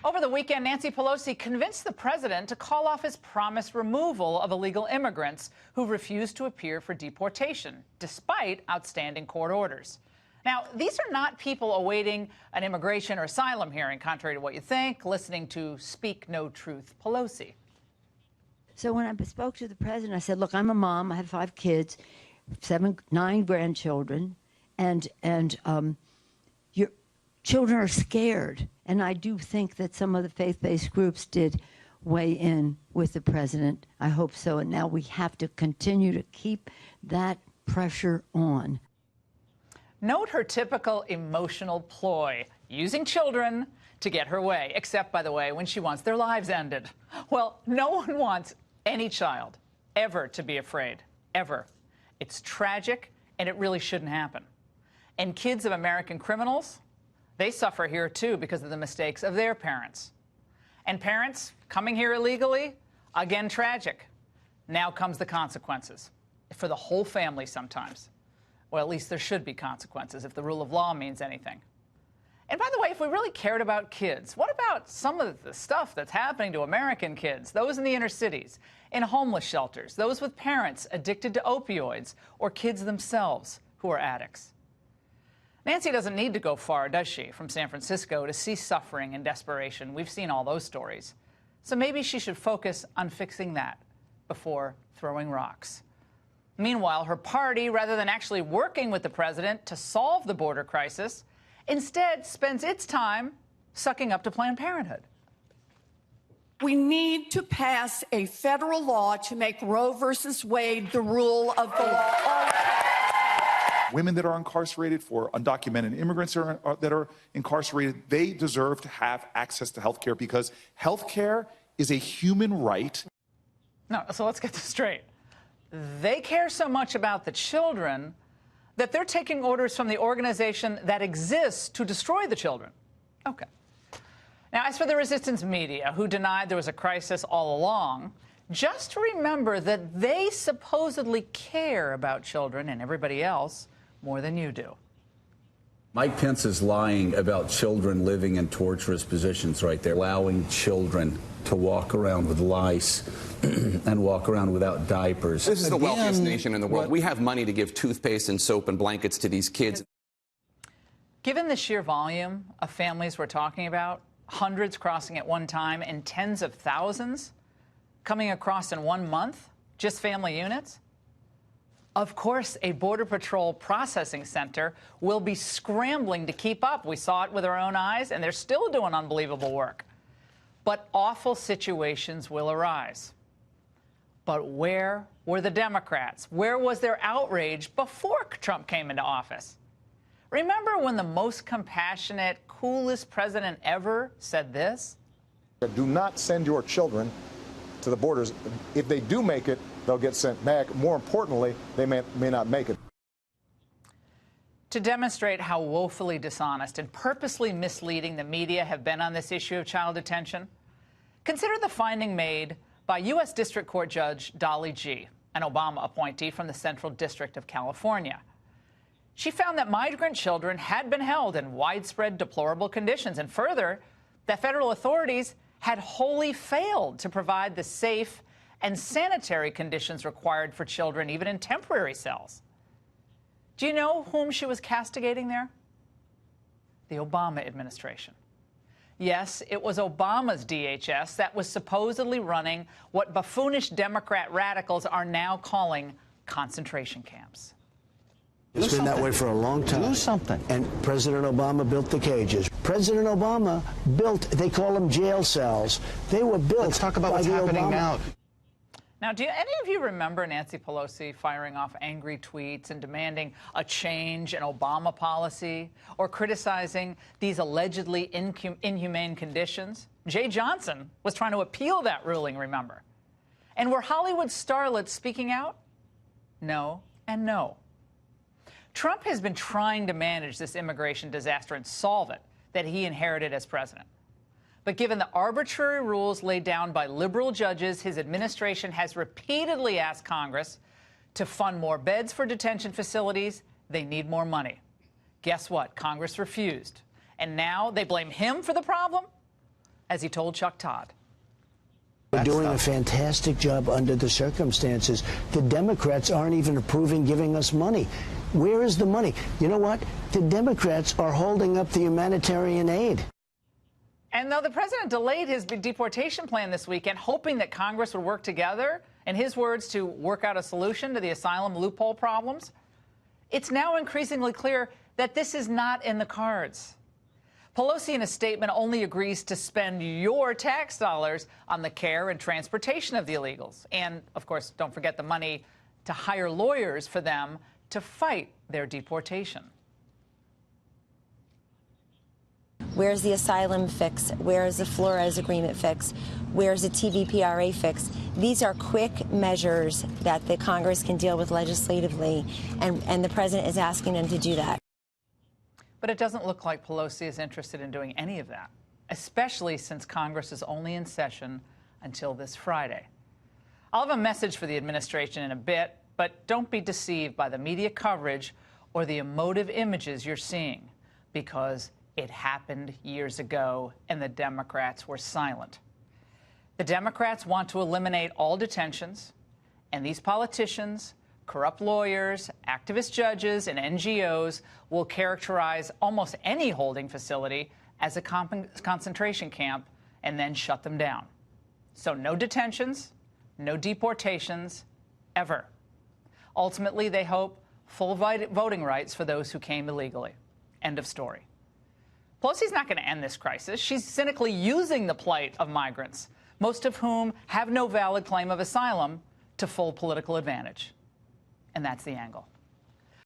Over the weekend, Nancy Pelosi convinced the president to call off his promised removal of illegal immigrants who refused to appear for deportation, despite outstanding court orders. Now, these are not people awaiting an immigration or asylum hearing, contrary to what you think, listening to Speak No Truth Pelosi. So when I spoke to the president, I said, look, I'm a mom. I have 5 kids, 9 grandchildren, and your children are scared. And I do think that some of the faith-based groups did weigh in with the president. I hope so. And now we have to continue to keep that pressure on. Note her typical emotional ploy, using children to get her way, except, by the way, when she wants their lives ended. Well, no one wants any child ever to be afraid, ever. It's tragic, and it really shouldn't happen. And kids of American criminals, they suffer here, too, because of the mistakes of their parents. And parents coming here illegally, again, tragic. Now comes the consequences for the whole family sometimes. Well, at least there should be consequences if the rule of law means anything. And by the way, if we really cared about kids, what about some of the stuff that's happening to American kids, those in the inner cities, in homeless shelters, those with parents addicted to opioids, or kids themselves who are addicts? Nancy doesn't need to go far, does she, from San Francisco to see suffering and desperation. We've seen all those stories. So maybe she should focus on fixing that before throwing rocks. Meanwhile, her party, rather than actually working with the president to solve the border crisis, instead spends its time sucking up to Planned Parenthood. We need to pass a federal law to make Roe versus Wade the rule of the law. Women that are incarcerated, for undocumented immigrants that are incarcerated, they deserve to have access to health care because health care is a human right. No, so let's get this straight. They care so much about the children that they're taking orders from the organization that exists to destroy the children. Okay. Now, as for the resistance media, who denied there was a crisis all along, just remember that they supposedly care about children and everybody else more than you do. Mike Pence is lying about children living in torturous positions right there, allowing children to walk around with lice and walk around without diapers. This is the wealthiest nation in the world. We have money to give toothpaste and soap and blankets to these kids. Given the sheer volume of families we're talking about, hundreds crossing at one time and tens of thousands coming across in 1 month, just family units, of course, a Border Patrol processing center will be scrambling to keep up. We saw it with our own eyes, and they're still doing unbelievable work. But awful situations will arise. But where were the Democrats? Where was their outrage before Trump came into office? Remember when the most compassionate, coolest president ever said this? Do not send your children to the borders. If they do make it, they'll get sent back. More importantly, they may not make it. To demonstrate how woefully dishonest and purposely misleading the media have been on this issue of child detention, consider the finding made by U.S. District Court Judge Dolly G., an Obama appointee from the Central District of California. She found that migrant children had been held in widespread deplorable conditions, and further, that federal authorities had wholly failed to provide the safe and sanitary conditions required for children, even in temporary cells. Do you know whom she was castigating there? The Obama administration. Yes, it was Obama's DHS that was supposedly running what buffoonish Democrat radicals are now calling concentration camps. It's been that way for a long time. Do something. And President Obama built the cages. President Obama built, they call them jail cells. They were built. Let's talk about what's happening now. Now, do any of you remember Nancy Pelosi firing off angry tweets and demanding a change in Obama policy or criticizing these allegedly inhumane conditions? Jay Johnson was trying to appeal that ruling, remember? And were Hollywood starlets speaking out? No and no. Trump has been trying to manage this immigration disaster and solve it that he inherited as president. But given the arbitrary rules laid down by liberal judges, his administration has repeatedly asked Congress to fund more beds for detention facilities. They need more money. Guess what? Congress refused. And now they blame him for the problem? as he told Chuck Todd. We're doing a fantastic job under the circumstances. The Democrats aren't even approving giving us money. Where is the money? You know what? The Democrats are holding up the humanitarian aid. And though the president delayed his deportation plan this weekend, hoping that Congress would work together, in his words, to work out a solution to the asylum loophole problems, it's now increasingly clear that this is not in the cards. Pelosi, in a statement, only agrees to spend your tax dollars on the care and transportation of the illegals. And, of course, don't forget the money to hire lawyers for them to fight their deportation. Where's the asylum fix? Where's the Flores agreement fix? Where's the TVPRA fix? These are quick measures that the Congress can deal with legislatively, and the president is asking them to do that. But it doesn't look like Pelosi is interested in doing any of that, especially since Congress is only in session until this Friday. I'll have a message for the administration in a bit, but don't be deceived by the media coverage or the emotive images you're seeing, because it happened years ago and the Democrats were silent. The Democrats want to eliminate all detentions, and these politicians, corrupt lawyers, activist judges, and NGOs will characterize almost any holding facility as a concentration camp and then shut them down. So no detentions, no deportations, ever. Ultimately, they hope full voting rights for those who came illegally. End of story. Pelosi's not going to end this crisis. She's cynically using the plight of migrants, most of whom have no valid claim of asylum, to full political advantage. And that's the angle.